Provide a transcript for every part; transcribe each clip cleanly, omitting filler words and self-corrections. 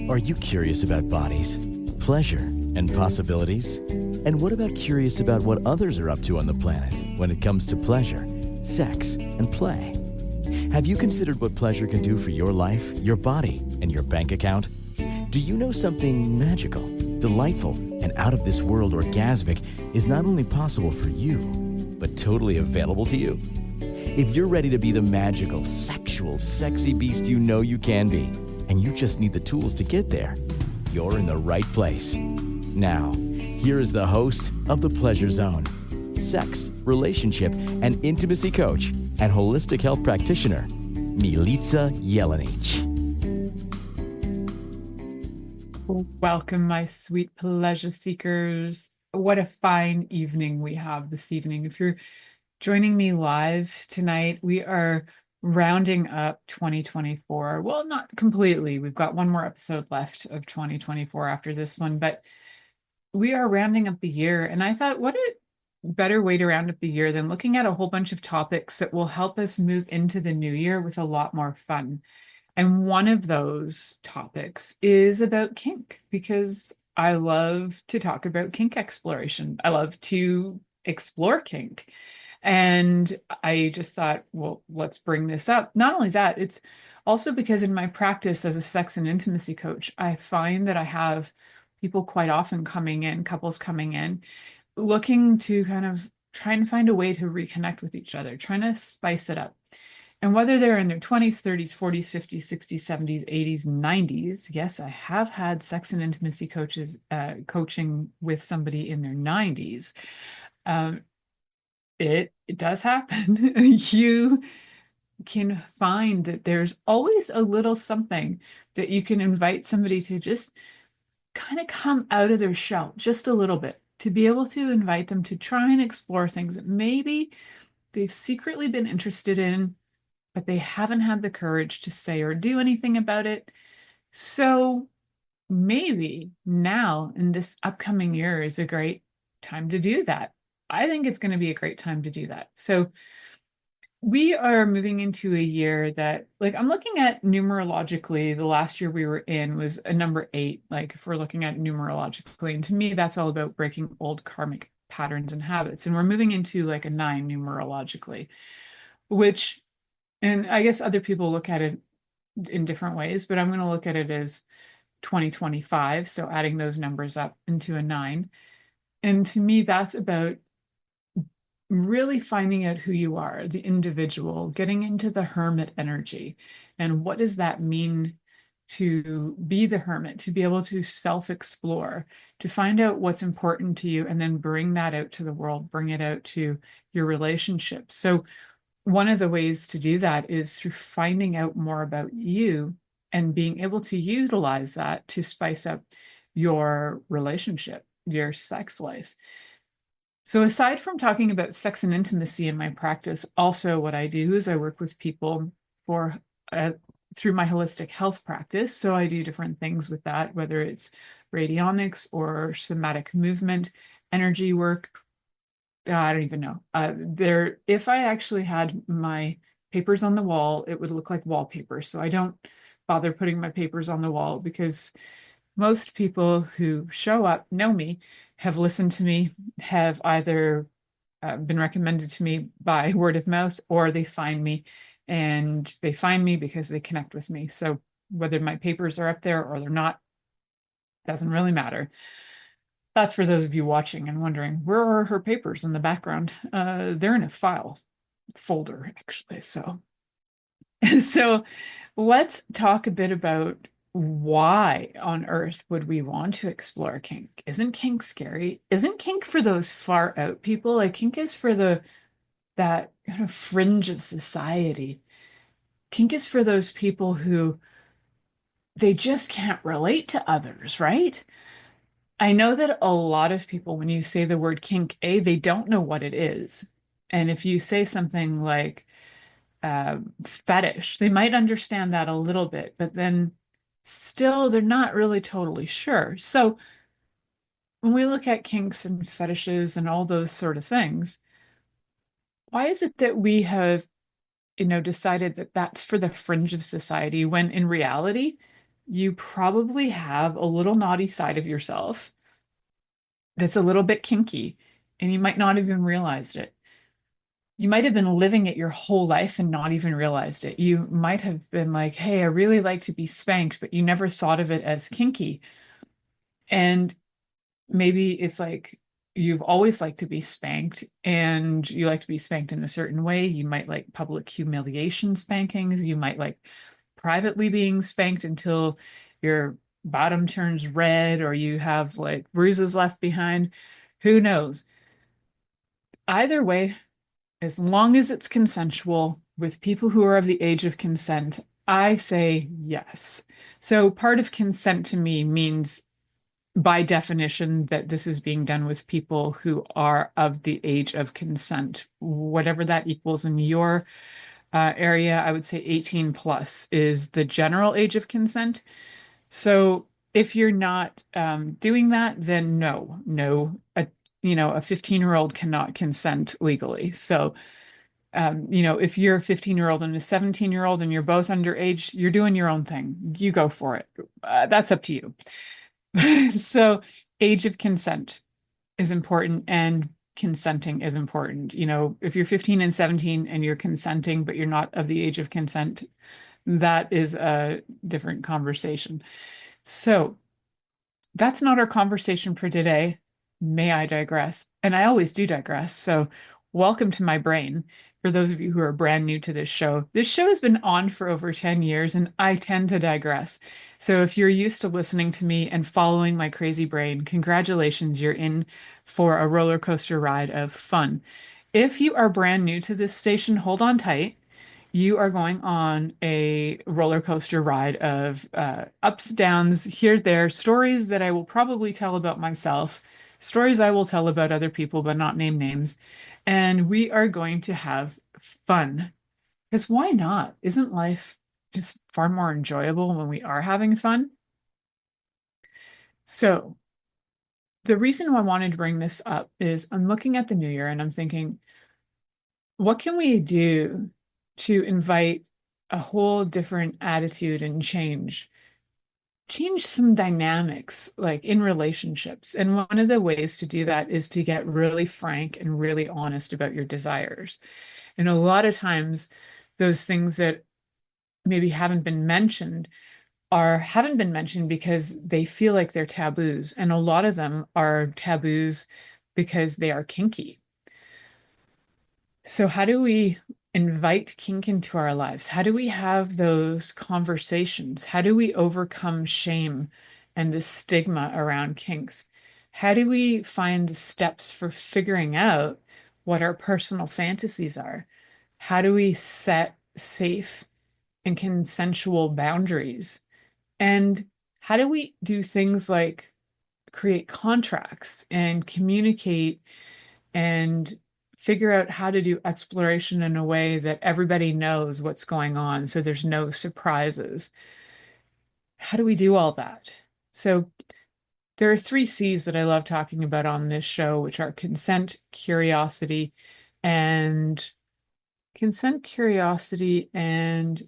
Are you curious about bodies, pleasure, and possibilities? And what about curious about what others are up to on the planet when it comes to pleasure, sex, and play? Have you considered what pleasure can do for your life, your body, and your bank account? Do you know something magical, delightful, and out of this world orgasmic is not only possible for you, but totally available to you? If you're ready to be the magical, sexual, sexy beast you know you can be, and you just need the tools to get there, you're in the right place. Now, here is the host of The Pleasure Zone, sex, relationship, and intimacy coach and holistic health practitioner, Milica Jelenic. Welcome, my sweet pleasure seekers. What a fine evening we have this evening. If you're joining me live tonight, we are rounding up 2024. Well, not completely. We've got one more episode left of 2024 after this one, but we are rounding up the year. And I thought, what a better way to round up the year than looking at a whole bunch of topics that will help us move into the new year with a lot more fun. And one of those topics is about kink, because I love to talk about kink exploration. I love to explore kink. And I just thought, well, let's bring this up. Not only that, it's also because in my practice as a sex and intimacy coach, I find that I have people quite often coming in, couples coming in, looking to kind of try and find a way to reconnect with each other, trying to spice it up. And whether they're in their 20s, 30s, 40s, 50s, 60s, 70s, 80s, 90s, yes, I have had sex and intimacy coaches coaching with somebody in their 90s. It does happen. You can find that there's always a little something that you can invite somebody to just kind of come out of their shell just a little bit, to be able to invite them to try and explore things that maybe they've secretly been interested in, but they haven't had the courage to say or do anything about it. So maybe now in this upcoming year is a great time to do that. I think it's going to be a great time to do that. So we are moving into a year that, like, I'm looking at numerologically, the last year we were in was a number 8, like if we're looking at numerologically. And to me, that's all about breaking old karmic patterns and habits. And we're moving into like a 9 numerologically, which, and I guess other people look at it in different ways, but I'm going to look at it as 2025. So adding those numbers up into a 9. And to me, that's about really finding out who you are, the individual, getting into the hermit energy. And what does that mean to be the hermit, to be able to self-explore, to find out what's important to you, and then bring that out to the world, bring it out to your relationships. So one of the ways to do that is through finding out more about you and being able to utilize that to spice up your relationship, your sex life. So aside from talking about sex and intimacy in my practice, also what I do is I work with people for through my holistic health practice. So I do different things with that, whether it's radionics or somatic movement, energy work. I don't even know. If I actually had my papers on the wall, it would look like wallpaper. So I don't bother putting my papers on the wall, because most people who show up know me, have listened to me, have either been recommended to me by word of mouth, or they find me, and they find me because they connect with me. So whether my papers are up there or they're not, doesn't really matter. That's for those of you watching and wondering, where are her papers in the background? They're in a file folder, actually. So let's talk a bit about why on earth would we want to explore kink? Isn't kink scary? Isn't kink for those far out people? Like, kink is for that kind of fringe of society. Kink is for those people who they just can't relate to others, right? I know that a lot of people, when you say the word kink, they don't know what it is. And if you say something like fetish, they might understand that a little bit, but then still they're not really totally sure. So when we look at kinks and fetishes and all those sort of things, why is it that we have, decided that that's for the fringe of society, when in reality, you probably have a little naughty side of yourself that's a little bit kinky, and you might not even realized it. You might have been living it your whole life and not even realized it. You might have been like, hey, I really like to be spanked, but you never thought of it as kinky. And maybe it's like you've always liked to be spanked and you like to be spanked in a certain way. You might like public humiliation spankings. You might like privately being spanked until your bottom turns red or you have like bruises left behind. Who knows? Either way, as long as it's consensual with people who are of the age of consent, I say yes. So part of consent to me means by definition that this is being done with people who are of the age of consent, whatever that equals in your area. I would say 18 plus is the general age of consent. So if you're not doing that, then no, a 15-year-old cannot consent legally. So if you're a 15-year-old and a 17-year-old and you're both underage, you're doing your own thing. You go for it. That's up to you. So age of consent is important and consenting is important. If you're 15 and 17 and you're consenting, but you're not of the age of consent, that is a different conversation. So that's not our conversation for today. May I digress? And I always do digress. So welcome to my brain. For those of you who are brand new to this show has been on for over 10 years and I tend to digress. So if you're used to listening to me and following my crazy brain, congratulations, you're in for a roller coaster ride of fun. If you are brand new to this station, hold on tight. You are going on a roller coaster ride of ups, downs, here, there, stories that I will probably tell about myself, stories I will tell about other people, but not name names. And we are going to have fun. Because why not? Isn't life just far more enjoyable when we are having fun? So, the reason why I wanted to bring this up is I'm looking at the new year and I'm thinking, what can we do to invite a whole different attitude and change some dynamics like in relationships? And one of the ways to do that is to get really frank and really honest about your desires. And a lot of times those things that maybe haven't been mentioned because they feel like they're taboos, and a lot of them are taboos because they are kinky. So, how do we invite kink into our lives? How do we have those conversations? How do we overcome shame and the stigma around kinks? How do we find the steps for figuring out what our personal fantasies are? How do we set safe and consensual boundaries? And how do we do things like create contracts and communicate and figure out how to do exploration in a way that everybody knows what's going on so there's no surprises? How do we do all that? So there are 3 C's that I love talking about on this show, which are and consent, curiosity, and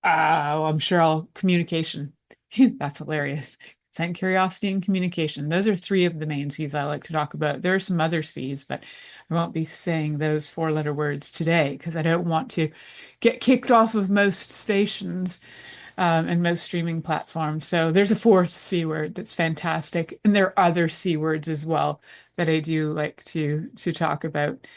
I'm sure I'll communication. That's hilarious. Consent, curiosity, and communication. Those are 3 of the main C's I like to talk about. There are some other C's, but I won't be saying those 4-letter words today because I don't want to get kicked off of most stations and most streaming platforms. So there's a 4th C word that's fantastic, and there are other C words as well that I do like to talk about.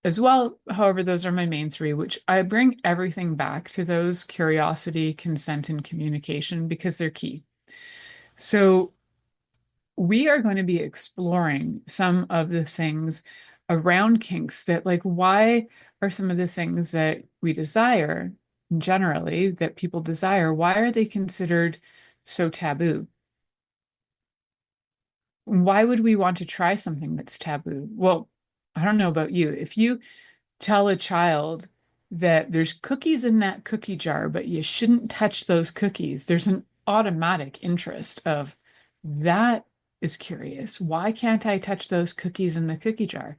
As well. However, those are my main 3, which I bring everything back to those: curiosity, consent, and communication, because they're key. So we are going to be exploring some of the things around kinks that, like, why are some of the things that we desire, generally, that people desire, why are they considered so taboo? Why would we want to try something that's taboo? Well, I don't know about you. If you tell a child that there's cookies in that cookie jar, but you shouldn't touch those cookies, there's an automatic interest of, that is curious. Why can't I touch those cookies in the cookie jar?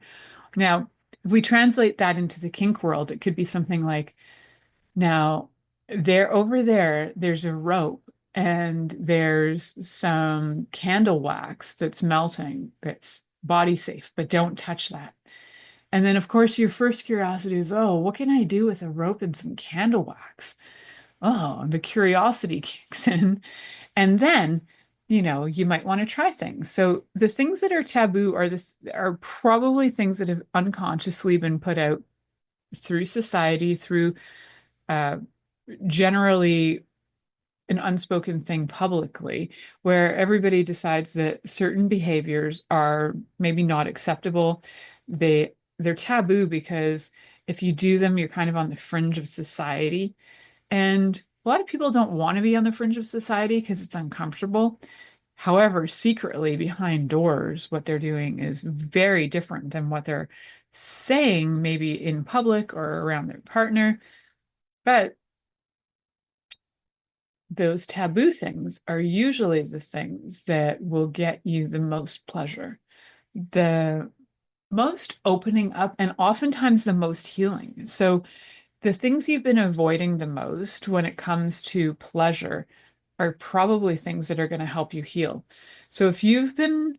Now, if we translate that into the kink world, it could be something like, now, There, over there, there's a rope and there's some candle wax that's melting, that's body safe, but don't touch that. And then, of course, your first curiosity is, oh, what can I do with a rope and some candle wax? Oh, the curiosity kicks in. And then, you might want to try things. So the things that are taboo are probably things that have unconsciously been put out through society, through uh, generally an unspoken thing publicly, where everybody decides that certain behaviors are maybe not acceptable. They're taboo because if you do them, you're kind of on the fringe of society. And a lot of people don't want to be on the fringe of society because it's uncomfortable. However, secretly behind doors, what they're doing is very different than what they're saying, maybe in public or around their partner. But those taboo things are usually the things that will get you the most pleasure, the most opening up, and oftentimes the most healing. So, the things you've been avoiding the most when it comes to pleasure are probably things that are going to help you heal. So, if you've been,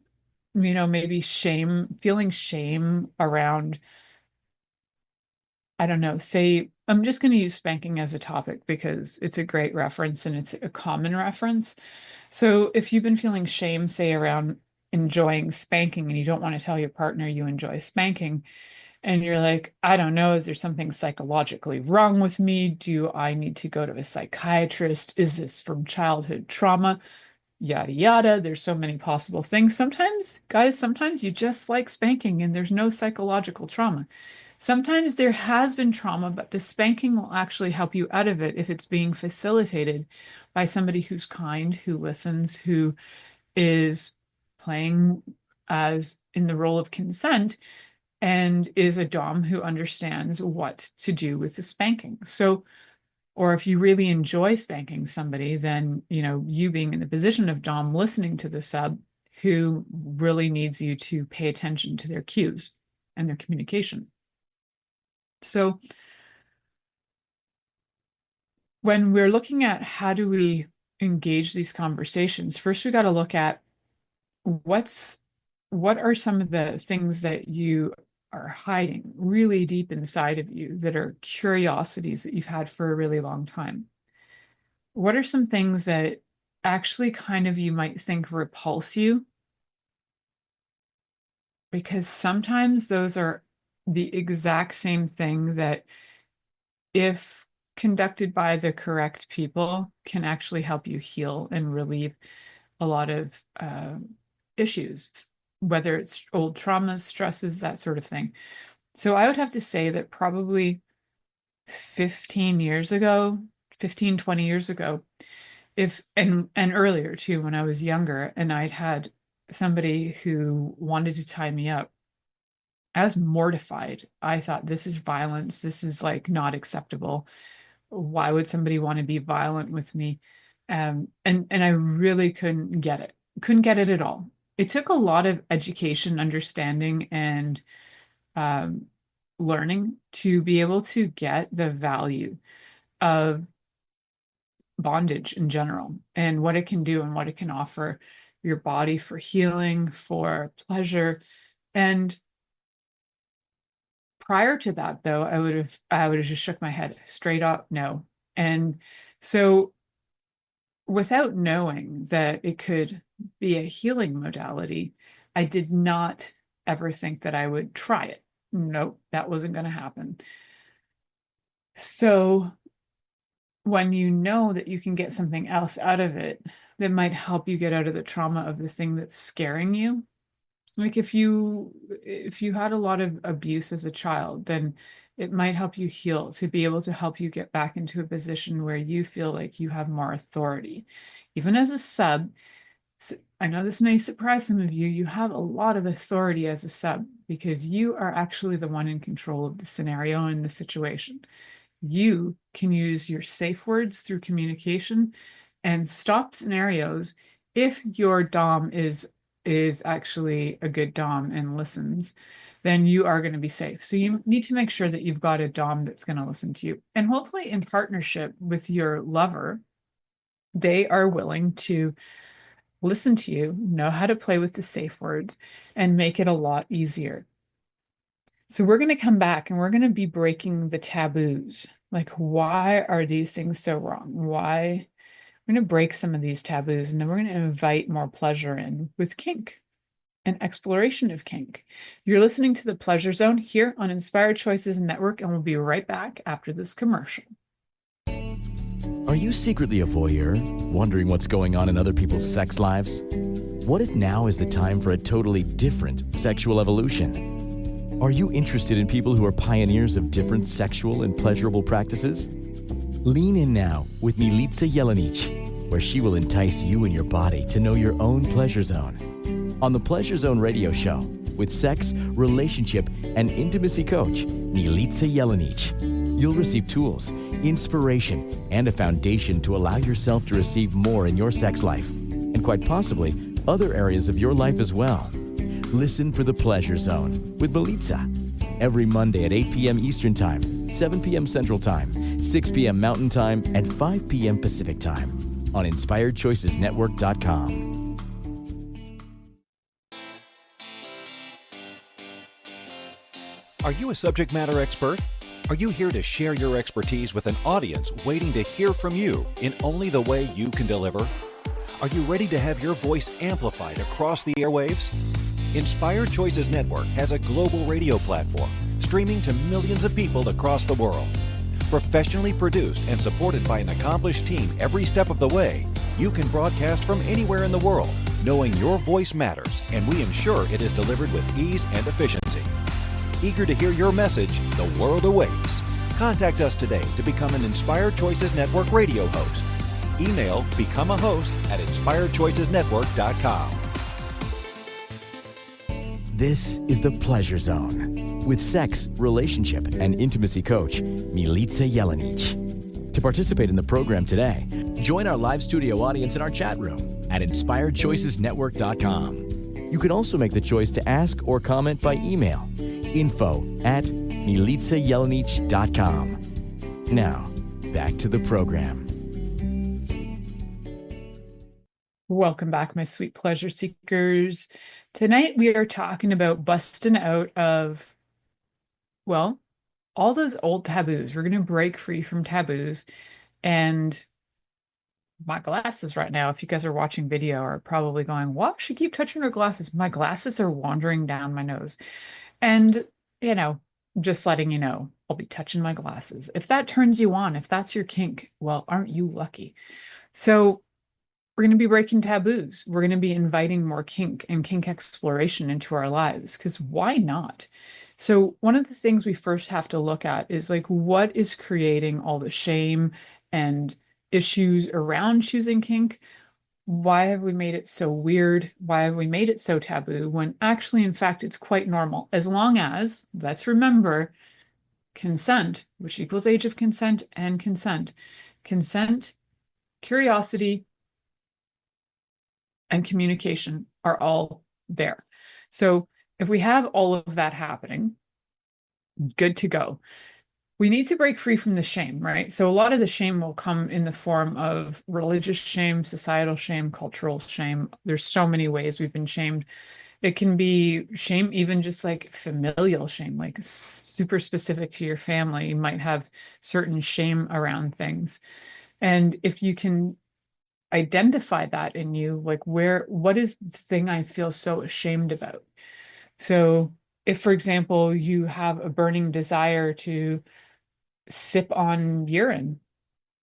maybe feeling shame around, I don't know, say, I'm just going to use spanking as a topic because it's a great reference and it's a common reference. So if you've been feeling shame, say, around enjoying spanking and you don't want to tell your partner you enjoy spanking, and you're like, I don't know, is there something psychologically wrong with me? Do I need to go to a psychiatrist? Is this from childhood trauma? Yada, yada. There's so many possible things. Sometimes, guys, sometimes you just like spanking and there's no psychological trauma. Sometimes there has been trauma, but the spanking will actually help you out of it if it's being facilitated by somebody who's kind, who listens, who is playing as in the role of consent and is a dom who understands what to do with the spanking. So, or if you really enjoy spanking somebody, then, you being in the position of dom, listening to the sub who really needs you to pay attention to their cues and their communication. So, when we're looking at how do we engage these conversations, first we got to look at what are some of the things that you are hiding really deep inside of you that are curiosities that you've had for a really long time? What are some things that actually kind of you might think repulse you? Because sometimes those are the exact same thing that, if conducted by the correct people, can actually help you heal and relieve a lot of issues, whether it's old traumas, stresses, that sort of thing. So I would have to say that probably 15 years ago, 15, 20 years ago, if and earlier too, when I was younger and I'd had somebody who wanted to tie me up, I was mortified. I thought, this is violence. This is like not acceptable. Why would somebody want to be violent with me? And I really couldn't get it. Couldn't get it at all. It took a lot of education, understanding, and um, learning to be able to get the value of bondage in general and what it can do and what it can offer your body for healing, for pleasure. And prior to that, though, I would have just shook my head straight up no. And so, without knowing that it could be a healing modality, I did not ever think that I would try it. Nope, that wasn't going to happen. So, when you know that you can get something else out of it that might help you get out of the trauma of the thing that's scaring you, like if you had a lot of abuse as a child, then it might help you heal, to be able to help you get back into a position where you feel like you have more authority. Even as a sub, I know this may surprise some of you, you have a lot of authority as a sub because you are actually the one in control of the scenario and the situation. You can use your safe words through communication and stop scenarios if your dom is actually a good dom and listens. then you are going to be safe. So you need to make sure that you've got a dom that's going to listen to you. And hopefully in partnership with your lover, they are willing to listen to you, know how to play with the safe words, and make it a lot easier. So we're going to come back and we're going to be breaking the taboos. Like, why are these things so wrong? Why? We're going to break some of these taboos, and then we're going to invite more pleasure in with kink and exploration of kink. You're listening to the Pleasure Zone here on Inspired Choices Network, and we'll be right back after this commercial. Are you secretly a voyeur, wondering what's going on in other people's sex lives? What if now is the time for a totally different sexual evolution? Are you interested in people who are pioneers of different sexual and pleasurable practices? Lean in now with Milica Jelenic, where she will entice you and your body to know your own pleasure zone. On the Pleasure Zone radio show, with sex, relationship, and intimacy coach, Milica Jelenic, you'll receive tools, inspiration, and a foundation to allow yourself to receive more in your sex life, and quite possibly other areas of your life as well. Listen for the Pleasure Zone with Milica every Monday at 8 p.m. Eastern Time, 7 p.m. Central Time, 6 p.m. Mountain Time, and 5 p.m. Pacific Time on InspiredChoicesNetwork.com. Are you a subject matter expert? Are you here to share your expertise with an audience waiting to hear from you in only the way you can deliver? Are you ready to have your voice amplified across the airwaves? Inspired Choices Network has a global radio platform streaming to millions of people across the world. Professionally produced and supported by an accomplished team every step of the way, you can broadcast from anywhere in the world, knowing your voice matters, and we ensure it is delivered with ease and efficiency. Eager to hear your message, the world awaits. Contact us today to become an Inspired Choices Network radio host. Email become a host at inspiredchoicesnetwork.com. This is the Pleasure Zone with sex, relationship, and intimacy coach, Milica Jelenic. To participate in the program today, join our live studio audience in our chat room at inspiredchoicesnetwork.com. You can also make the choice to ask or comment by email, info@milicajelenic.com. Now, back to the program. Welcome back, my sweet pleasure seekers. Tonight we are talking about busting out of, well, all those old taboos. We're going to break free from taboos. And my glasses right now, if you guys are watching video, are probably going, "What? She keep touching her glasses." My glasses are wandering down my nose. And, just letting you know, I'll be touching my glasses. If that turns you on, if that's your kink, well, aren't you lucky? So we're going to be breaking taboos. We're going to be inviting more kink and kink exploration into our lives, because why not? So one of the things we first have to look at is like, what is creating all the shame and issues around choosing kink? Why have we made it so weird? Why have we made it so taboo when actually, in fact, it's quite normal, as long as, let's remember, consent, which equals age of consent, and consent, curiosity, and communication are all there. So if we have all of that happening, good to go. We need to break free from the shame, right? So a lot of the shame will come in the form of religious shame, societal shame, cultural shame. There's so many ways we've been shamed. It can be shame, even just like familial shame, like super specific to your family. You might have certain shame around things. And if you can identify that in you, like what is the thing I feel so ashamed about? So if, for example, you have a burning desire to sip on urine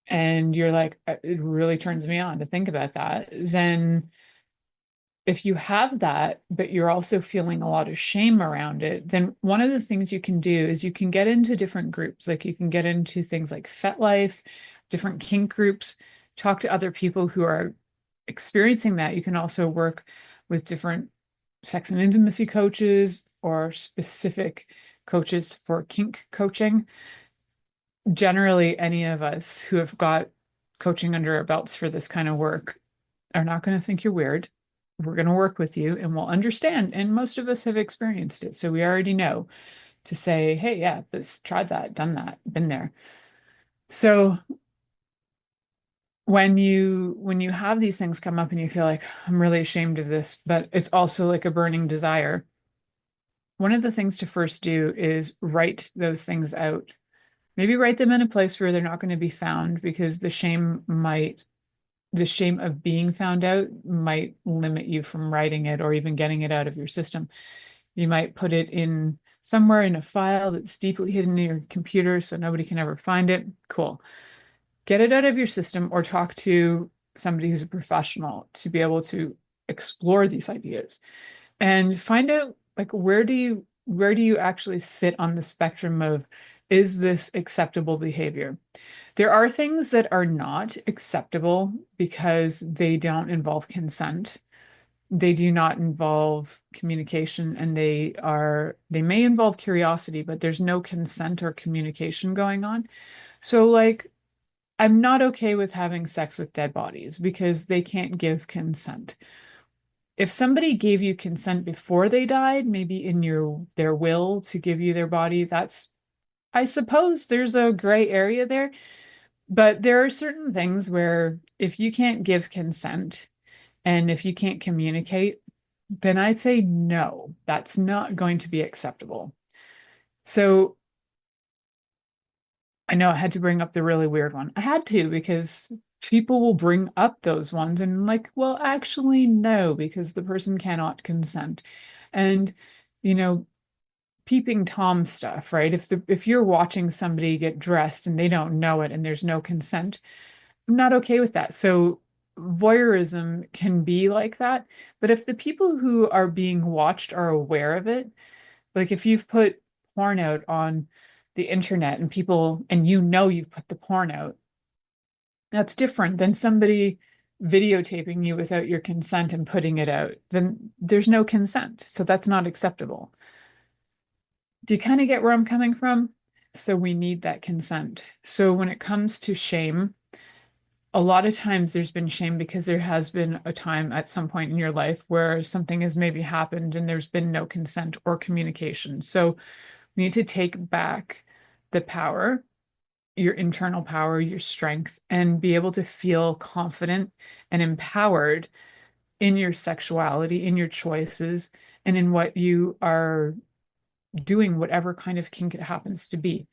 and you're like, it really turns me on to think about that, then if you have that, but you're also feeling a lot of shame around it, then one of the things you can do is you can get into different groups. Like you can get into things like FetLife, different kink groups, talk to other people who are experiencing that. You can also work with different sex and intimacy coaches or specific coaches for kink coaching. Generally, any of us who have got coaching under our belts for this kind of work are not going to think you're weird. we're going to work with you and we'll understand. And most of us have experienced it. So we already know to say, hey, yeah, this, tried that, done that, been there. So when you have these things come up and you feel like, I'm really ashamed of this, but it's also like a burning desire, one of the things to first do is write those things out. Maybe write them in a place where they're not going to be found, because the shame of being found out might limit you from writing it or even getting it out of your system. You might put it in somewhere in a file that's deeply hidden in your computer so nobody can ever find it. Cool. Get it out of your system, or talk to somebody who's a professional to be able to explore these ideas and find out, like, where do you actually sit on the spectrum of, is this acceptable behavior? There are things that are not acceptable because they don't involve consent. They do not involve communication, and they may involve curiosity, but there's no consent or communication going on. So, like, I'm not okay with having sex with dead bodies because they can't give consent. If somebody gave you consent before they died, maybe in their will to give you their body, I suppose there's a gray area there. But there are certain things where if you can't give consent and if you can't communicate, then I'd say no, that's not going to be acceptable. So I know I had to bring up the really weird one. I had to, because people will bring up those ones and, like, well, actually, no, because the person cannot consent. And, peeping Tom stuff, right? If you're watching somebody get dressed and they don't know it and there's no consent, I'm not okay with that. So voyeurism can be like that. But if the people who are being watched are aware of it, like if you've put porn out on the internet and you've put the porn out, that's different than somebody videotaping you without your consent and putting it out. Then there's no consent. So that's not acceptable. Do you kind of get where I'm coming from? So we need that consent. So when it comes to shame, a lot of times there's been shame because there has been a time at some point in your life where something has maybe happened and there's been no consent or communication. So we need to take back the power, your internal power, your strength, and be able to feel confident and empowered in your sexuality, in your choices, and in what you are doing, whatever kind of kink it happens to be.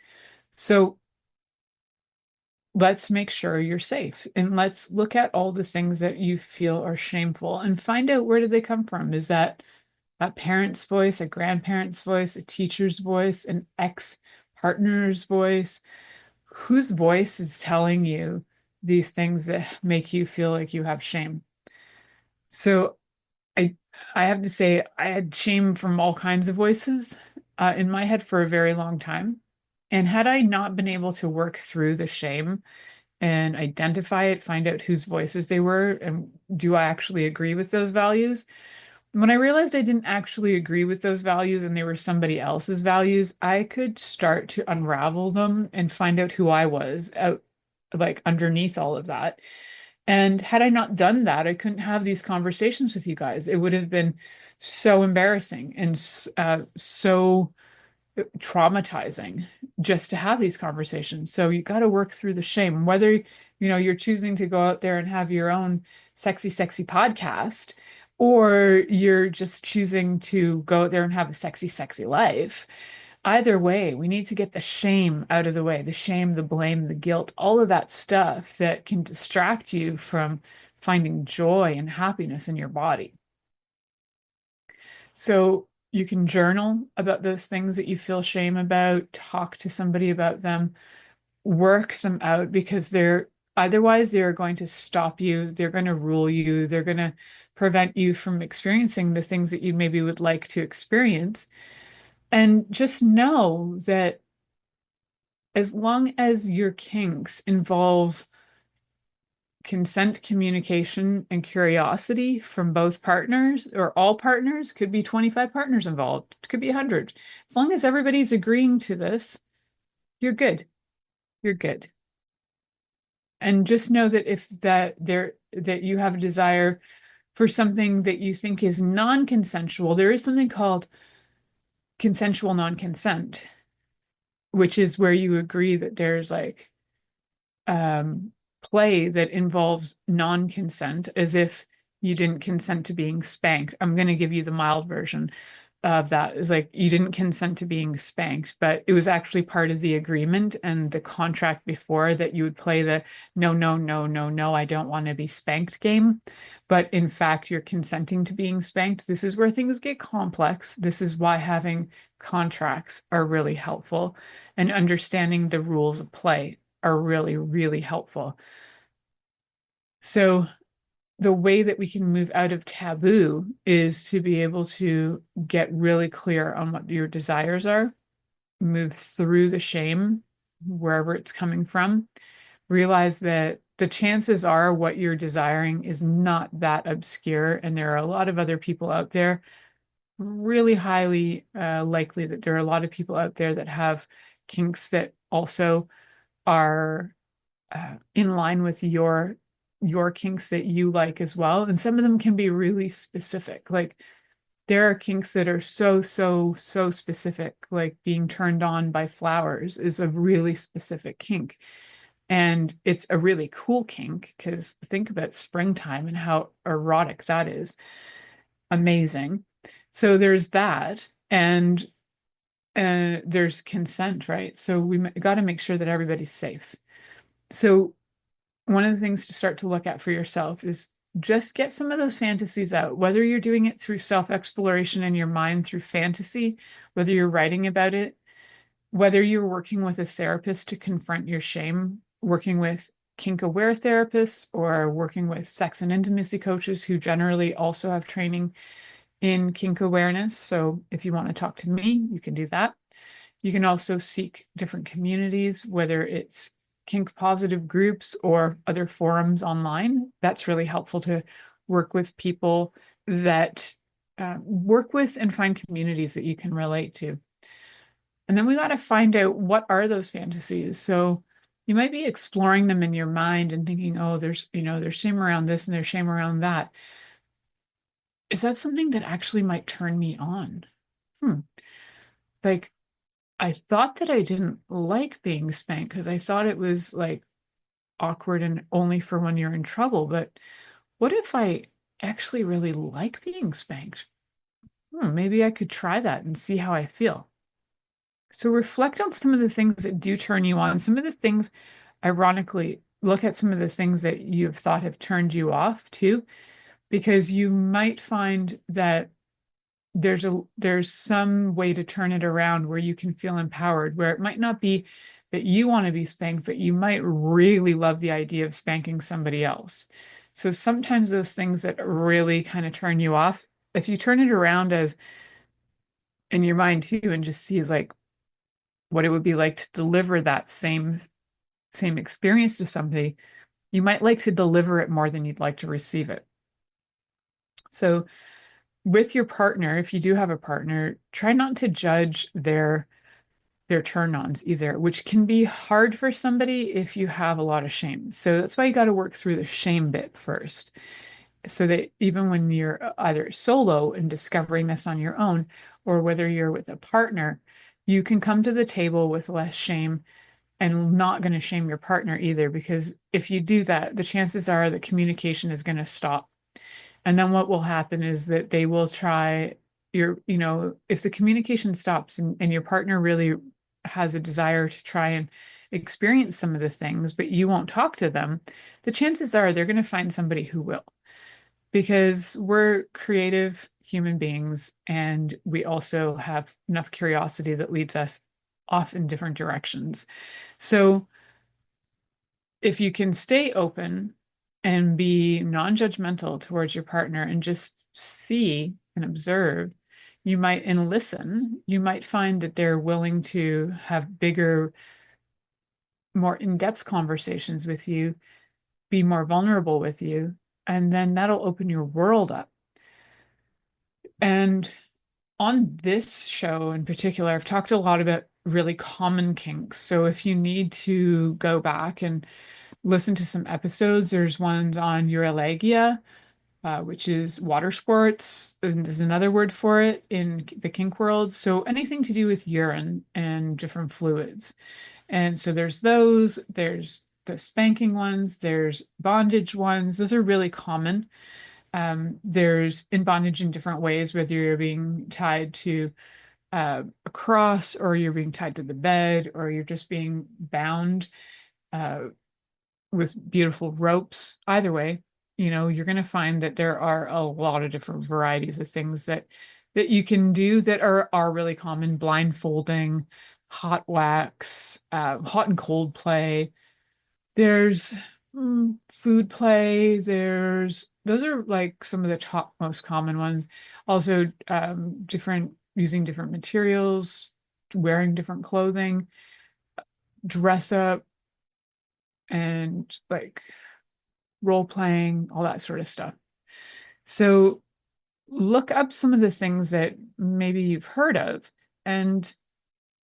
So let's make sure you're safe, and let's look at all the things that you feel are shameful and find out, where did they come from? Is that a parent's voice, a grandparent's voice, a teacher's voice, an ex-partner's voice? Whose voice is telling you these things that make you feel like you have shame? So I have to say, I had shame from all kinds of voices in my head for a very long time. And had I not been able to work through the shame and identify it, find out whose voices they were, and do I actually agree with those values? When I realized I didn't actually agree with those values and they were somebody else's values, I could start to unravel them and find out who I was out, like, underneath all of that. And had I not done that, I couldn't have these conversations with you guys. It would have been so embarrassing and so traumatizing just to have these conversations. So you got to work through the shame, whether you're choosing to go out there and have your own sexy podcast, or you're just choosing to go out there and have a sexy life. Either way, we need to get the shame out of the way, the shame, the blame, the guilt, all of that stuff that can distract you from finding joy and happiness in your body. So you can journal about those things that you feel shame about, talk to somebody about them, work them out, because otherwise they're going to stop you, they're going to rule you, they're going to prevent you from experiencing the things that you maybe would like to experience. And just know that as long as your kinks involve consent, communication, and curiosity from both partners, or all partners, could be 25 partners involved, it could be 100. As long as everybody's agreeing to this, you're good. You're good. And just know that if that you have a desire for something that you think is non-consensual, there is something called consensual non-consent, which is where you agree that there's like play that involves non-consent, as if you didn't consent to being spanked. I'm going to give you the mild version of that. Is like you didn't consent to being spanked, but it was actually part of the agreement and the contract before that you would play the no, no, no, no, no, I don't want to be spanked game. But in fact, you're consenting to being spanked. This is where things get complex. This is why having contracts are really helpful, and understanding the rules of play are really, really helpful. So the way that we can move out of taboo is to be able to get really clear on what your desires are, move through the shame, wherever it's coming from, realize that the chances are what you're desiring is not that obscure. And there are a lot of other people out there, really highly likely that there are a lot of people out there that have kinks that also are in line with your kinks that you like as well. And some of them can be really specific. Like there are kinks that are so specific, like being turned on by flowers is a really specific kink. And it's a really cool kink, because think about springtime and how erotic that is. Amazing. So there's that. And there's consent, right? So we got to make sure that everybody's safe. So one of the things to start to look at for yourself is just get some of those fantasies out, whether you're doing it through self-exploration in your mind through fantasy, whether you're writing about it, whether you're working with a therapist to confront your shame, working with kink-aware therapists, or working with sex and intimacy coaches who generally also have training in kink awareness. So if you want to talk to me, you can do that. You can also seek different communities, whether it's kink positive groups or other forums online. That's really helpful to work with people that work with and find communities that you can relate to. And then we got to find out, what are those fantasies? So you might be exploring them in your mind and thinking, oh, there's shame around this and there's shame around that. Is that something that actually might turn me on? Like, I thought that I didn't like being spanked because I thought it was like awkward and only for when you're in trouble. But what if I actually really like being spanked? Maybe I could try that and see how I feel. So reflect on some of the things that do turn you on. Some of the things, ironically, look at some of the things that you've thought have turned you off too, because you might find that there's some way to turn it around where you can feel empowered, where it might not be that you want to be spanked, but you might really love the idea of spanking somebody else. So sometimes those things that really kind of turn you off, if you turn it around as in your mind too, and just see like what it would be like to deliver that same experience to somebody, you might like to deliver it more than you'd like to receive it. So with your partner, if you do have a partner, try not to judge their turn-ons either, which can be hard for somebody if you have a lot of shame. So that's why you got to work through the shame bit first, so that even when you're either solo and discovering this on your own, or whether you're with a partner, you can come to the table with less shame and not going to shame your partner either. Because if you do that, the chances are that communication is going to stop. And then what will happen is that they will try if the communication stops and your partner really has a desire to try and experience some of the things, but you won't talk to them, the chances are they're going to find somebody who will. Because we're creative human beings, and we also have enough curiosity that leads us off in different directions. So if you can stay open and be non-judgmental towards your partner and just see and observe, and listen, you might find that they're willing to have bigger, more in-depth conversations with you, be more vulnerable with you, and then that'll open your world up. And on this show in particular, I've talked a lot about really common kinks. So if you need to go back and listen to some episodes, there's ones on urologia, which is water sports, and there's another word for it in the kink world. So anything to do with urine and different fluids. And so there's those, there's the spanking ones, there's bondage ones. Those are really common. There's in bondage in different ways, whether you're being tied to a cross, or you're being tied to the bed, or you're just being bound with beautiful ropes. Either way, you're going to find that there are a lot of different varieties of things that you can do that are really common. Blindfolding, hot wax, hot and cold play. There's food play. Those are like some of the top most common ones. Also, using different materials, wearing different clothing, dress up, and like role playing, all that sort of stuff. So look up some of the things that maybe you've heard of, and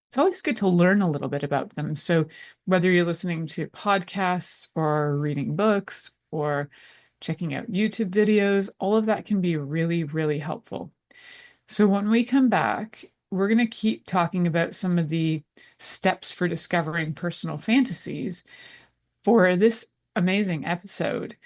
it's always good to learn a little bit about them. So whether you're listening to podcasts or reading books or checking out YouTube videos, all of that can be really, really helpful. So when we come back, we're going to keep talking about some of the steps for discovering personal fantasies for this amazing episode.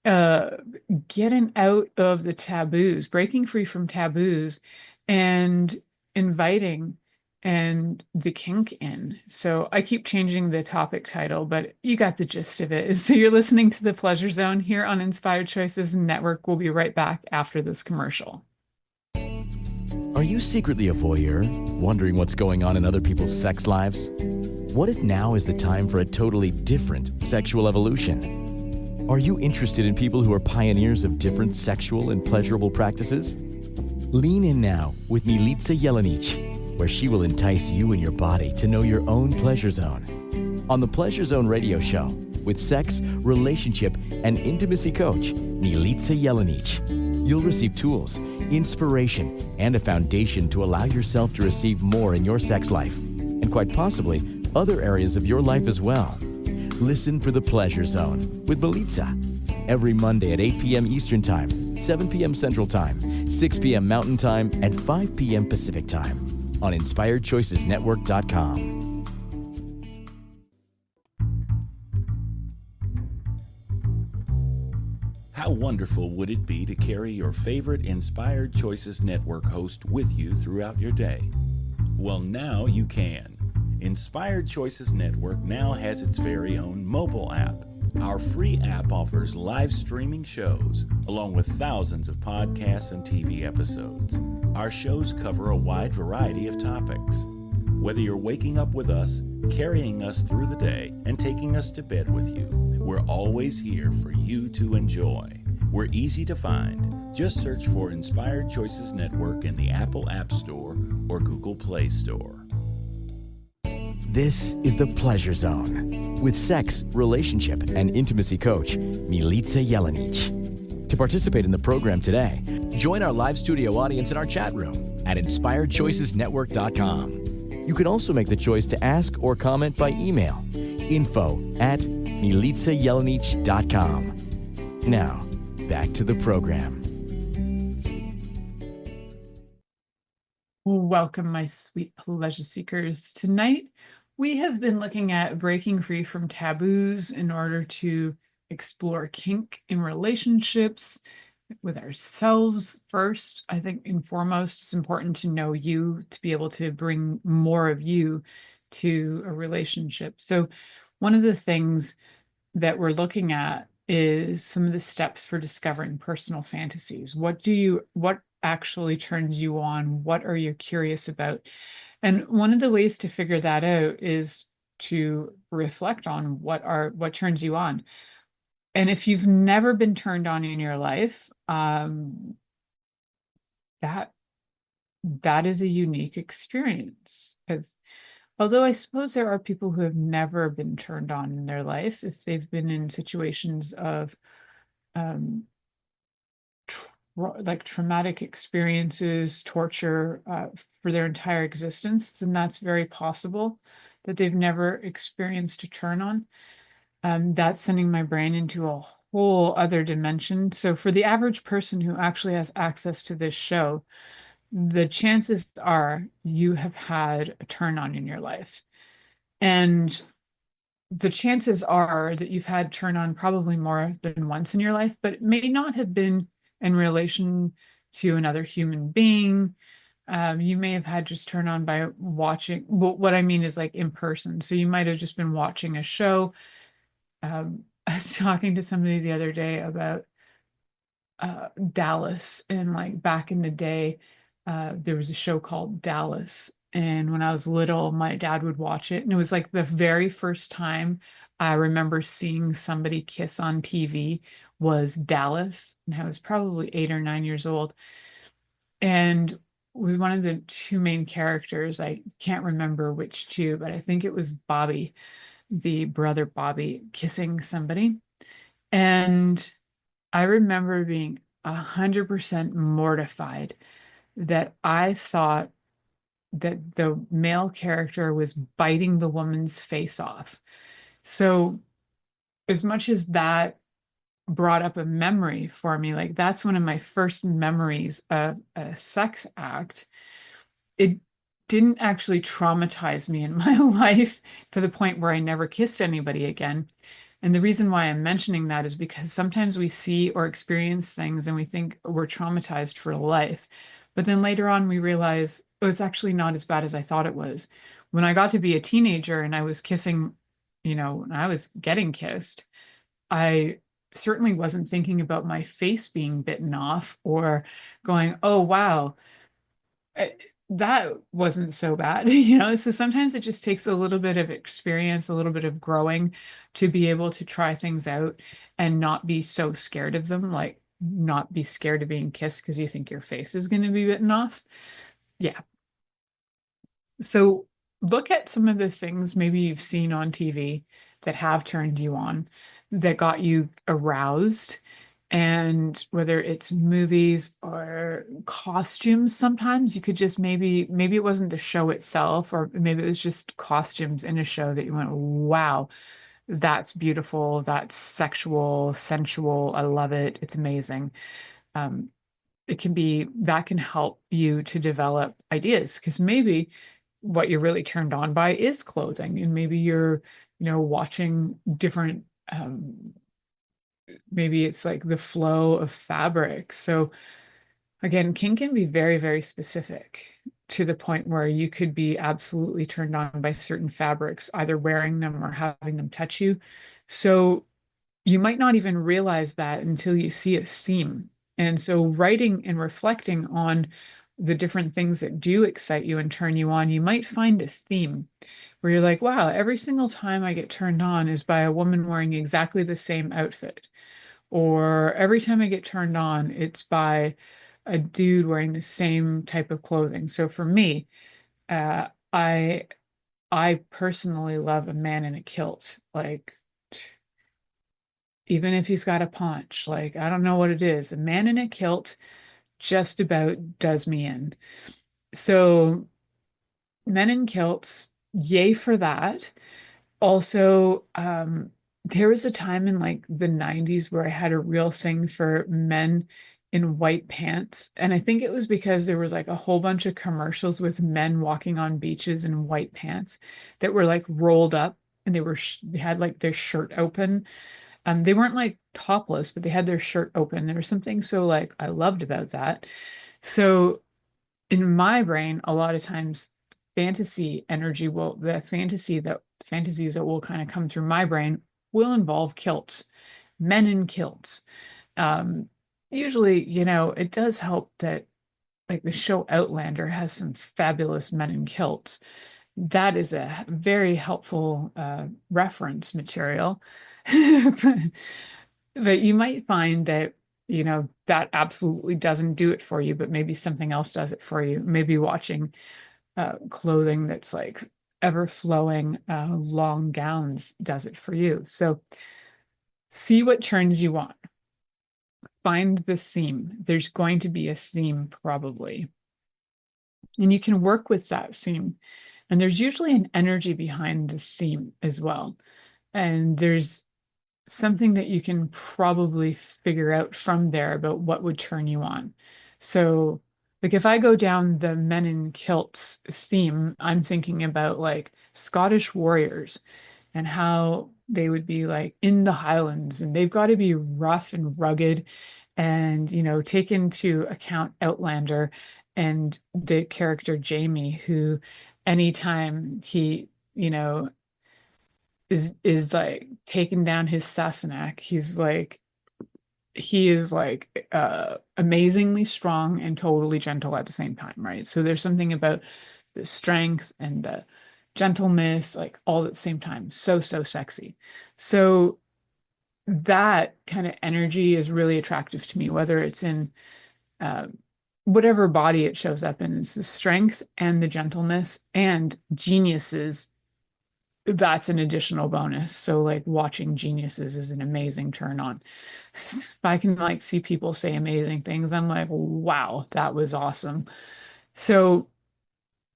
Getting out of the taboos, breaking free from taboos, and inviting and the kink in. So I keep changing the topic title, but you got the gist of it. So you're listening to The Pleasure Zone here on Inspired Choices Network. We'll be right back after this commercial. Are you secretly a voyeur, wondering what's going on in other people's sex lives? What if now is the time for a totally different sexual evolution? Are you interested in people who are pioneers of different sexual and pleasurable practices? Lean in now with Milica Jelenic, where she will entice you and your body to know your own pleasure zone. On the Pleasure Zone radio show, with sex, relationship, and intimacy coach, Milica Jelenic, you'll receive tools, inspiration, and a foundation to allow yourself to receive more in your sex life, and quite possibly other areas of your life as well. Listen for The Pleasure Zone with Milica every Monday at 8 p.m. Eastern Time, 7 p.m. Central Time, 6 p.m. Mountain Time, and 5 p.m. Pacific Time on InspiredChoicesNetwork.com. How wonderful would it be to carry your favorite Inspired Choices Network host with you throughout your day? Well, now you can. Inspired Choices Network now has its very own mobile app. Our free app offers live streaming shows, along with thousands of podcasts and TV episodes. Our shows cover a wide variety of topics. Whether you're waking up with us, carrying us through the day, and taking us to bed with you, we're always here for you to enjoy. We're easy to find. Just search for Inspired Choices Network in the Apple App Store or Google Play Store. This is The Pleasure Zone with sex, relationship, and intimacy coach, Milica Jelenic. To participate in the program today, join our live studio audience in our chat room at InspiredChoicesNetwork.com. You can also make the choice to ask or comment by email, info@MilicaJelenic.com. Now, back to the program. Welcome, my sweet pleasure seekers. Tonight, we have been looking at breaking free from taboos in order to explore kink in relationships with ourselves first. I think, and foremost, it's important to know you to be able to bring more of you to a relationship. So one of the things that we're looking at is some of the steps for discovering personal fantasies. What actually turns you on? What are you curious about? And one of the ways to figure that out is to reflect on what turns you on. And if you've never been turned on in your life, that is a unique experience. Although I suppose there are people who have never been turned on in their life, if they've been in situations of like traumatic experiences, torture for their entire existence, then that's very possible that they've never experienced a turn on. That's sending my brain into a whole other dimension. So for the average person who actually has access to this show, the chances are you have had a turn on in your life. And the chances are that you've had turn on probably more than once in your life, but it may not have been in relation to another human being. You may have had just turn on by watching. Well, what I mean is like in person. So you might have just been watching a show. I was talking to somebody the other day about Dallas, and like back in the day, there was a show called Dallas. And when I was little, my dad would watch it. And it was like the very first time I remember seeing somebody kiss on TV was Dallas. And I was probably 8 or 9 years old. And was one of the two main characters. I can't remember which two, but I think it was Bobby, the brother Bobby, kissing somebody. And I remember being 100% mortified that I thought that the male character was biting the woman's face off. So, as much as that brought up a memory for me, like that's one of my first memories of a sex act. It didn't actually traumatize me in my life to the point where I never kissed anybody again. And the reason why I'm mentioning that is because sometimes we see or experience things and we think we're traumatized for life. But then later on, we realize oh, it's actually not as bad as I thought it was. When I got to be a teenager and I was kissing, when I was getting kissed, I certainly wasn't thinking about my face being bitten off or going, oh, wow, that wasn't so bad, So sometimes it just takes a little bit of experience, a little bit of growing to be able to try things out and not be so scared of them, like not be scared of being kissed because you think your face is going to be bitten off. Yeah. So look at some of the things maybe you've seen on TV that have turned you on, that got you aroused. And whether it's movies or costumes, sometimes you could just maybe it wasn't the show itself, or maybe it was just costumes in a show that you went, wow, that's beautiful, that's sexual, sensual, I love it, it's amazing. It can be that can help you to develop ideas because maybe what you're really turned on by is clothing, and maybe you're, watching different maybe it's like the flow of fabric. So again, kink can be very, very specific to the point where you could be absolutely turned on by certain fabrics, either wearing them or having them touch you. So you might not even realize that until you see a theme. And so writing and reflecting on the different things that do excite you and turn you on, you might find a theme where you're like, wow, every single time I get turned on is by a woman wearing exactly the same outfit. Or every time I get turned on, it's by a dude wearing the same type of clothing. So for me, I personally love a man in a kilt. Like, even if he's got a paunch, like I don't know what it is, a man in a kilt just about does me in. So men in kilts, yay for that. Also, there was a time in like the 90s where I had a real thing for men in white pants. And I think it was because there was like a whole bunch of commercials with men walking on beaches in white pants that were like rolled up, and they had like their shirt open. They weren't like topless, but they had their shirt open. There was something so like I loved about that. So in my brain, a lot of times fantasy energy the fantasies that will kind of come through my brain will involve kilts, men in kilts. Usually, it does help that like the show Outlander has some fabulous men in kilts. That is a very helpful reference material. But you might find that, that absolutely doesn't do it for you, but maybe something else does it for you. Maybe watching clothing that's like ever flowing long gowns does it for you. So see what turns you on. Find the theme. There's going to be a theme probably. And you can work with that theme. And there's usually an energy behind the theme as well. And there's something that you can probably figure out from there about what would turn you on. So, like if I go down the men in kilts theme, I'm thinking about like Scottish warriors and how they would be like in the Highlands, and they've got to be rough and rugged and, take into account Outlander and the character Jamie, who anytime he, is like taking down his Sassenach, he is like amazingly strong and totally gentle at the same time, right? So there's something about the strength and the gentleness, like all at the same time. So, so sexy. So that kind of energy is really attractive to me, whether it's in uh, whatever body it shows up in. It's the strength and the gentleness, and geniuses. That's an additional bonus. So like watching geniuses is an amazing turn on. If I can like see people say amazing things, I'm like, wow, that was awesome. So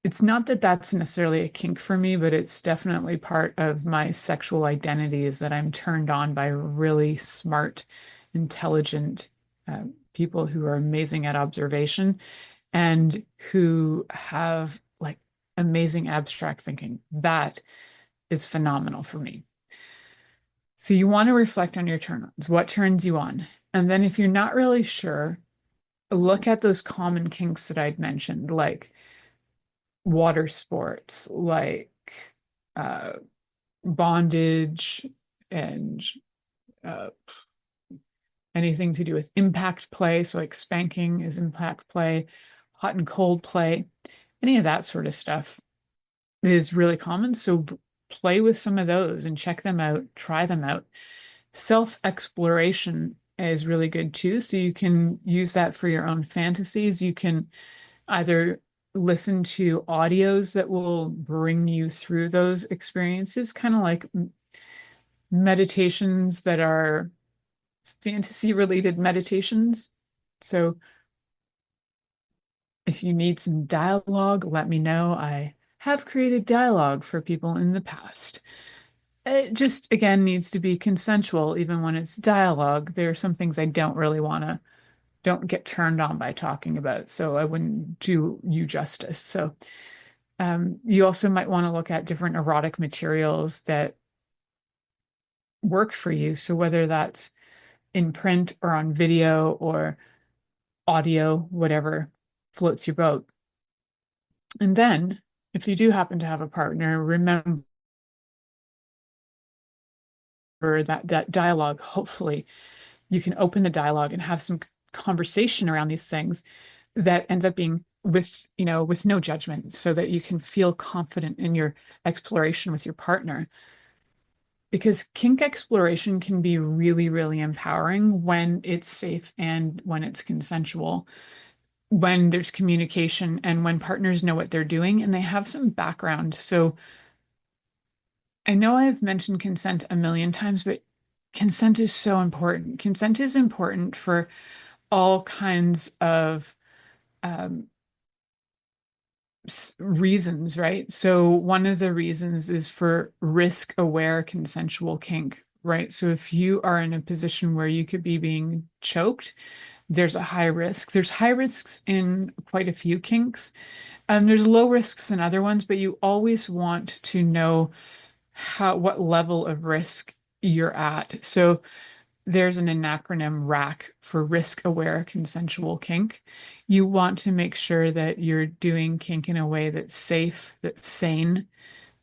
it's not that that's necessarily a kink for me, but it's definitely part of my sexual identity, is that I'm turned on by really smart, intelligent people who are amazing at observation and who have like amazing abstract thinking. That is phenomenal for me. So you want to reflect on your turn-ons. What turns you on? And then if you're not really sure, look at those common kinks that I'd mentioned, like water sports, like uh, bondage, and uh, anything to do with impact play. So like spanking is impact play, hot and cold play, any of that sort of stuff is really common. So play with some of those and check them out, try them out. Self-exploration is really good too. So you can use that for your own fantasies. You can either listen to audios that will bring you through those experiences, kind of like meditations that are fantasy related meditations. So if you need some dialogue, let me know. I have created dialogue for people in the past. It just, again, needs to be consensual, even when it's dialogue. There are some things I don't get turned on by talking about, so I wouldn't do you justice. So you also might want to look at different erotic materials that work for you. So whether that's in print or on video or audio, whatever floats your boat. And then if you do happen to have a partner, remember that dialogue. Hopefully you can open the dialogue and have some conversation around these things that ends up being with no judgment, so that you can feel confident in your exploration with your partner. Because kink exploration can be really, really empowering when it's safe and when it's consensual, when there's communication and when partners know what they're doing and they have some background. So I know I've mentioned consent a million times, but consent is so important. Consent is important for all kinds of um, reasons, right? So one of the reasons is for risk-aware consensual kink, right? So if you are in a position where you could be being choked, there's a high risk. There's high risks in quite a few kinks. There's low risks in other ones, but you always want to know what level of risk you're at. So there's an acronym RAC for risk aware consensual kink. You want to make sure that you're doing kink in a way that's safe, that's sane,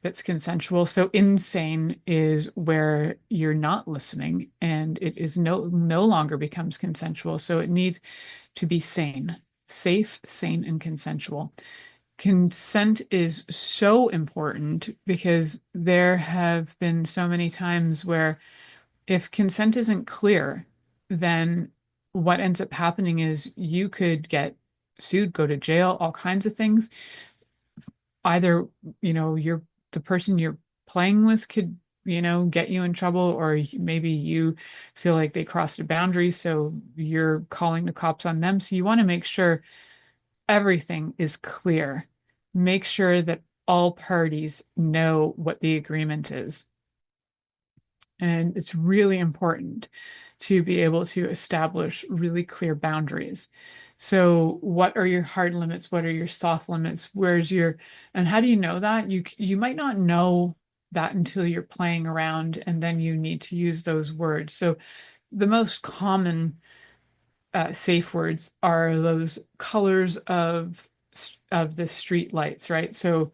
that's consensual. So insane is where you're not listening and it is no longer becomes consensual. So it needs to be sane, safe, sane, and consensual. Consent is so important because there have been so many times where if consent isn't clear, then what ends up happening is you could get sued, go to jail, all kinds of things. Either, you're the person you're playing with could, get you in trouble, or maybe you feel like they crossed a boundary, so you're calling the cops on them. So you want to make sure everything is clear. Make sure that all parties know what the agreement is. And it's really important to be able to establish really clear boundaries. So what are your hard limits? What are your soft limits? And how do you know that? You might not know that until you're playing around, and then you need to use those words. So the most common safe words are those colors of the street lights, right? So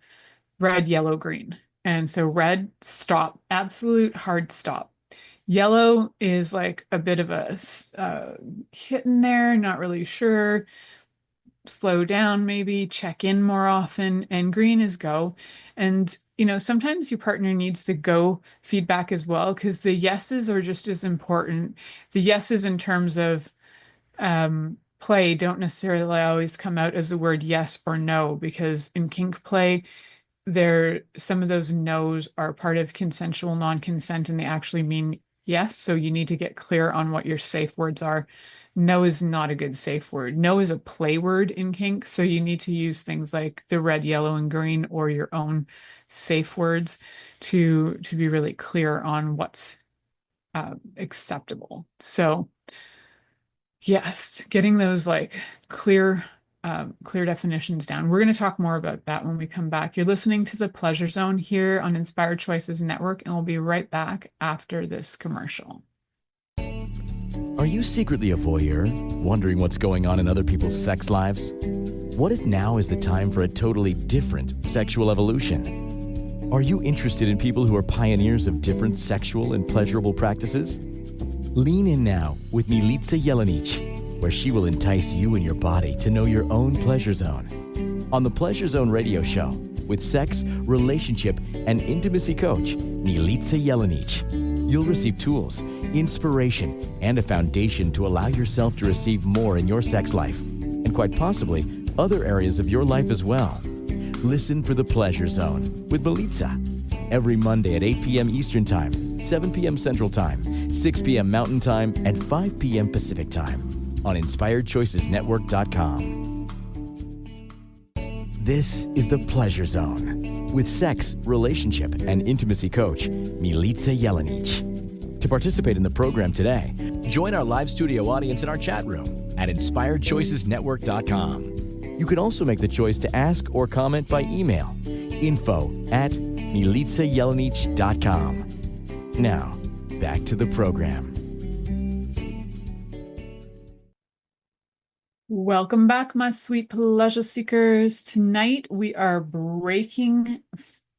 red, yellow, green. And so red, stop, absolute hard stop. Yellow is like a bit of a hit in there, not really sure. Slow down, maybe check in more often. And green is go. And, sometimes your partner needs the go feedback as well, because the yeses are just as important. The yeses in terms of play don't necessarily always come out as the word yes or no, because in kink play, some of those no's are part of consensual non-consent, and they actually mean yes. So you need to get clear on what your safe words are. No is not a good safe word. No is a play word in kink. So you need to use things like the red, yellow, and green, or your own safe words to be really clear on what's acceptable. So yes, getting those like clear definitions down. We're going to talk more about that when we come back. You're listening to the Pleasure Zone here on Inspired Choices Network, and we'll be right back after this commercial. Are you secretly a voyeur, wondering what's going on in other people's sex lives? What if now is the time for a totally different sexual evolution? Are you interested in people who are pioneers of different sexual and pleasurable practices? Lean in now with Milica Jelenic, where she will entice you and your body to know your own pleasure zone. On the Pleasure Zone radio show, with sex, relationship, and intimacy coach, Milica Jelenic, you'll receive tools, inspiration, and a foundation to allow yourself to receive more in your sex life, and quite possibly other areas of your life as well. Listen for the Pleasure Zone with Milica every Monday at 8 p.m. Eastern Time, 7 p.m. Central Time, 6 p.m. Mountain Time, and 5 p.m. Pacific Time on InspiredChoicesNetwork.com. This is the Pleasure Zone with sex, relationship, and intimacy coach, Milica Jelenic. To participate in the program today, join our live studio audience in our chat room at InspiredChoicesNetwork.com. You can also make the choice to ask or comment by email, info@MilicaJelenic.com. Now, back to the program. Welcome back, my sweet pleasure seekers. Tonight we are breaking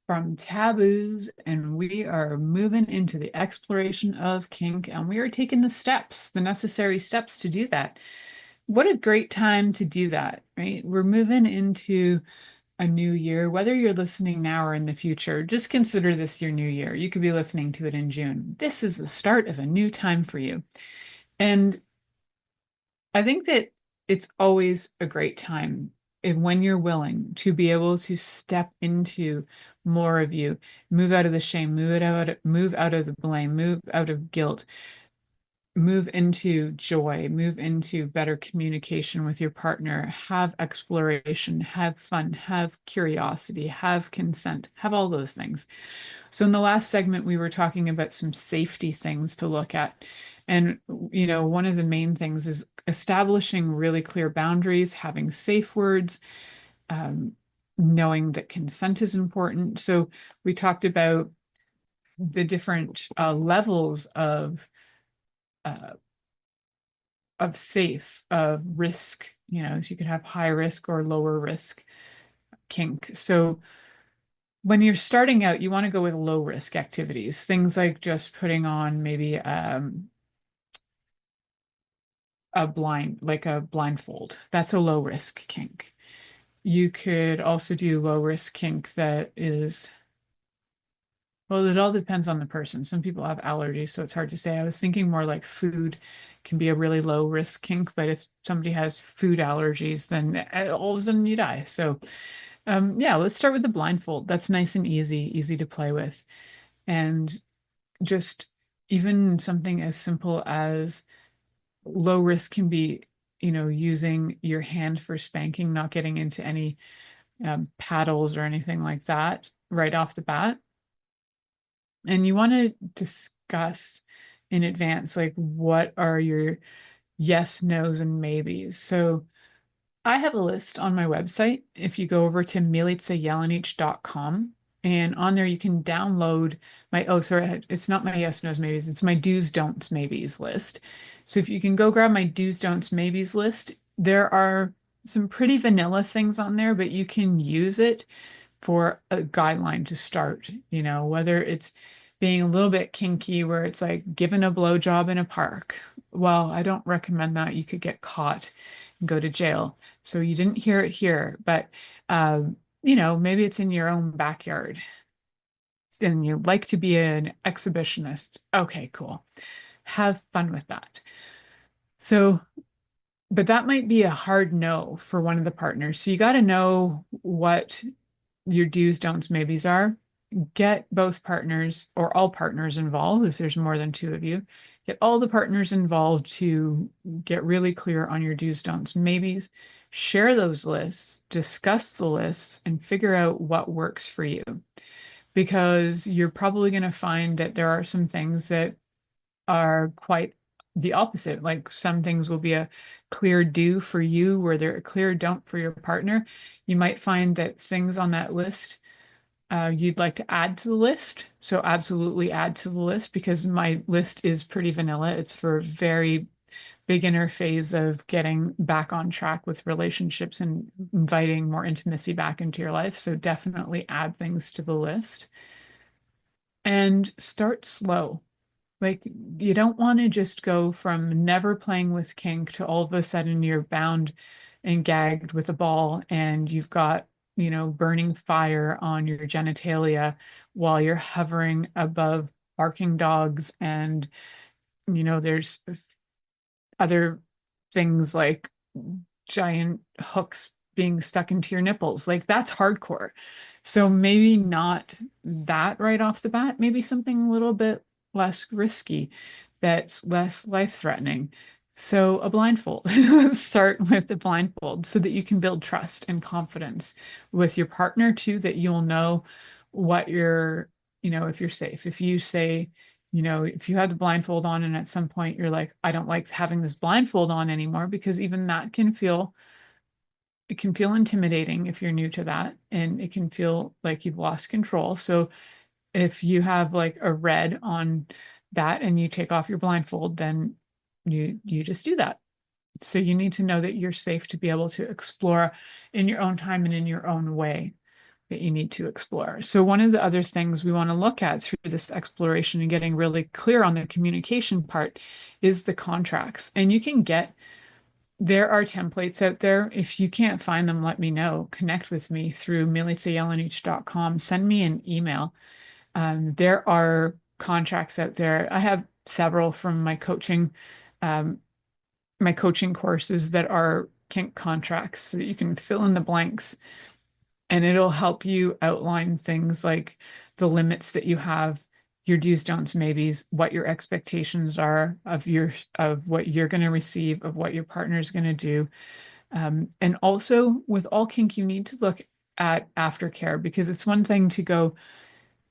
from taboos and we are moving into the exploration of kink, and we are taking the necessary steps to do that. What a great time to do that, right? We're moving into a new year, whether you're listening now or in the future. Just consider this your new year. You could be listening to it in June. This is the start of a new time for you. And I think that it's always a great time when you're willing to be able to step into more of you, move out of the shame, move out of the blame, move out of guilt, move into joy, move into better communication with your partner, have exploration, have fun, have curiosity, have consent, have all those things. So in the last segment, we were talking about some safety things to look at. And, one of the main things is establishing really clear boundaries, having safe words, knowing that consent is important. So we talked about the different levels of safe, of risk, so you could have high risk or lower risk kink. So when you're starting out, you want to go with low risk activities, things like just putting on maybe a blindfold. That's a low risk kink. You could also do low risk kink that is, well, it all depends on the person. Some people have allergies, so it's hard to say. I was thinking more like food can be a really low risk kink, but if somebody has food allergies, then all of a sudden you die. So let's start with the blindfold. That's nice and easy to play with. And just even something as simple as low risk can be, using your hand for spanking, not getting into any paddles or anything like that right off the bat. And you want to discuss in advance, like, what are your yes, no's, and maybes. So I have a list on my website. If you go over to milicajelenic.com, and on there you can download my, oh, sorry, it's not my yes, no's, maybes. It's my do's, don'ts, maybes list. So if you can go grab my do's, don'ts, maybes list, there are some pretty vanilla things on there, but you can use it for a guideline to start, whether it's being a little bit kinky where it's like giving a blowjob in a park. Well, I don't recommend that. You could get caught and go to jail. So you didn't hear it here, but maybe it's in your own backyard and you like to be an exhibitionist. Okay, cool. Have fun with that. So, but that might be a hard no for one of the partners. So you got to know what your do's, don'ts, maybes are. Get both partners or all partners involved. If there's more than two of you, get all the partners involved to get really clear on your do's, don'ts, maybes. Share those lists, discuss the lists, and figure out what works for you. Because you're probably going to find that there are some things that are quite the opposite. Like some things will be a clear do for you, where they're a clear don't for your partner. You might find that things on that list you'd like to add to the list. So absolutely add to the list, because my list is pretty vanilla. It's for very beginner phase of getting back on track with relationships and inviting more intimacy back into your life. So definitely add things to the list and start slow. Like, you don't want to just go from never playing with kink to all of a sudden you're bound and gagged with a ball and you've got, burning fire on your genitalia while you're hovering above barking dogs. And, there's other things like giant hooks being stuck into your nipples. Like, that's hardcore. So maybe not that right off the bat, maybe something a little bit less risky, that's less life-threatening. So a blindfold. Let's start with the blindfold so that you can build trust and confidence with your partner too, that you'll know what you're, if you're safe. If you say, if you had the blindfold on and at some point you're like, I don't like having this blindfold on anymore, because even that can feel intimidating if you're new to that, and it can feel like you've lost control. So if you have like a red on that and you take off your blindfold, then you just do that. So you need to know that you're safe to be able to explore in your own time and in your own way that you need to explore. So one of the other things we want to look at through this exploration and getting really clear on the communication part is the contracts. And there are templates out there. If you can't find them, let me know. Connect with me through milicajelenic.com. Send me an email. There are contracts out there. I have several from my coaching courses that are kink contracts, so that you can fill in the blanks, and it'll help you outline things like the limits that you have, your do's, don'ts, maybes, what your expectations are of what you're going to receive, of what your partner is going to do. And also with all kink, you need to look at aftercare, because it's one thing to go,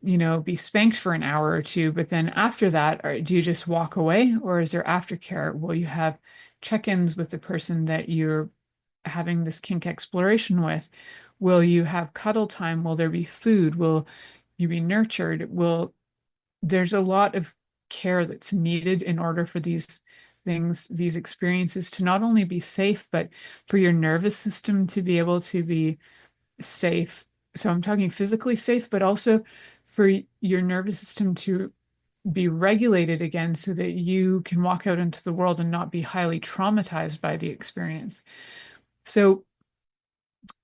be spanked for an hour or two, but then after that, do you just walk away, or is there aftercare? Will you have check-ins with the person that you're having this kink exploration with? Will you have cuddle time? Will there be food? Will you be nurtured? There's a lot of care that's needed in order for these experiences to not only be safe, but for your nervous system to be able to be safe. So I'm talking physically safe, but also for your nervous system to be regulated again, so that you can walk out into the world and not be highly traumatized by the experience. So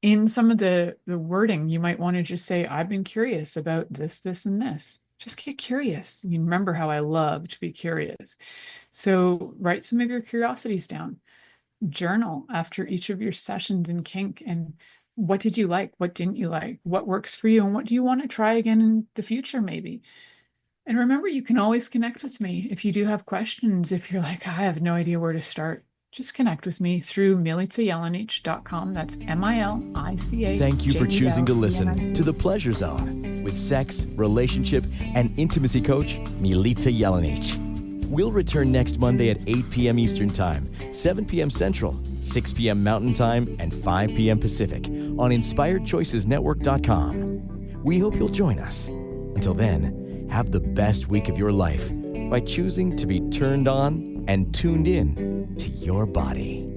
in some of the wording, you might want to just say, I've been curious about this, this, and this. Just get curious. You remember how I love to be curious. So write some of your curiosities down. Journal after each of your sessions in kink, and what did you like? What didn't you like? What works for you? And what do you want to try again in the future, maybe? And remember, you can always connect with me if you do have questions. If you're like, I have no idea where to start, just connect with me through milicajelenic.com. That's Milica. Thank you for choosing to listen to The Pleasure Zone. with sex, relationship, and intimacy coach Milica Jelenic. We'll return next Monday at 8 p.m. Eastern Time, 7 p.m. Central, 6 p.m. Mountain Time, and 5 p.m. Pacific on InspiredChoicesNetwork.com. We hope you'll join us. Until then, have the best week of your life by choosing to be turned on and tuned in to your body.